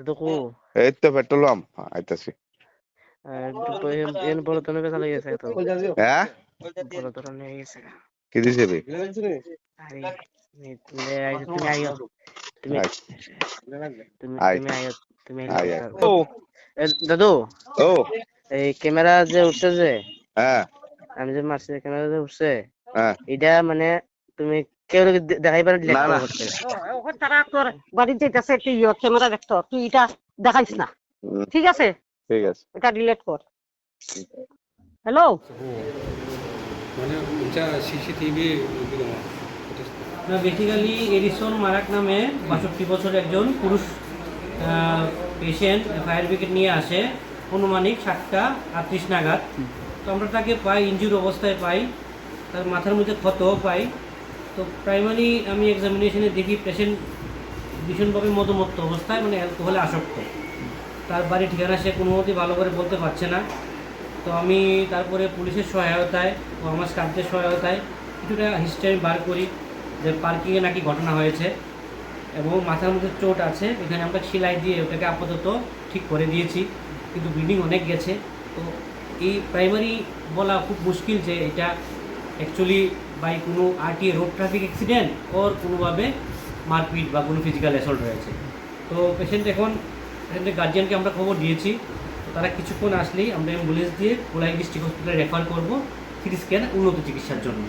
দেখো এই তো পেট্রোল পাম্প আইতাছি। বড় ধরনের বেচা লেগে গেছে তো, হ্যাঁ বড় ধরনের হয়ে গেছে। কি দিছে রে? আরে তুমি আইও, তুমি তুমি আই তুমি আইও, তুমি আইলে আই আই। কথা। দাদু, ও এই ক্যামেরা যে উঠছে যে, হ্যাঁ আমি যে মারছি ক্যামেরা যে উঠছে, হ্যাঁ এটা মানে তুমি কেউ দেখাই পারে ডিলেট না না করতে। তারা তোর বাড়িতে যেতেছে, তুই ক্যামেরা দেখতো, তুই এটা দেখাইস না, ঠিক আছে? ঠিক আছে। এটা ডিলেট কর। হ্যালো, মানে এটা সিসিটিভি না, বেসিক্যালি এডিসন মারাক নামে ৬২ বছর একজন পুরুষ পেশেন্ট ফায়ার ব্রিগেড নিয়ে আসে অনুমানিক ৭টা ৩৮ নাগাদ। তো আমরা তাকে পাই ইনজুর অবস্থায় পাই, তার মাথার মধ্যে ক্ষতও পাই। তো প্রাইমারি আমি এক্সামিনেশনে দেখি পেশেন্ট ভীষণভাবে মদমত্ত অবস্থায়, মানে অ্যালকোহলে আসক্ত। তার বাড়ি ঠিকানা সে কোনো মতেই ভালো করে বলতে পারছে না। তো আমি তারপরে পুলিশের সহায়তায় ও আমার স্টাফদের সহায়তায় কিছুটা হিস্ট্রি বার করি যে পার্কিংয়ে নাকি ঘটনা হয়েছে এবং মাথার মধ্যে চোট আছে। এখানে আমরা সেলাই দিয়ে ওটাকে আপাতত ঠিক করে দিয়েছি, কিন্তু ব্লিডিং অনেক গেছে। তো এই প্রাইমারি বলা খুব মুশকিল যে এটা অ্যাকচুয়ালি বাই কোনো আরটিএ রোড ট্রাফিক অ্যাক্সিডেন্ট ওর কোনোভাবে মারপিট বা কোনো ফিজিক্যাল অ্যাসল্ট হয়েছে। তো পেশেন্টের গার্জিয়ানকে আমরা খবর দিয়েছি। তো তারা কিছুক্ষণ আসলেই আমরা অ্যাম্বুলেন্স দিয়ে কোলাই ডিস্ট্রিক্ট হসপিটালে রেফার করবো সিটি স্ক্যান উন্নত চিকিৎসার জন্য।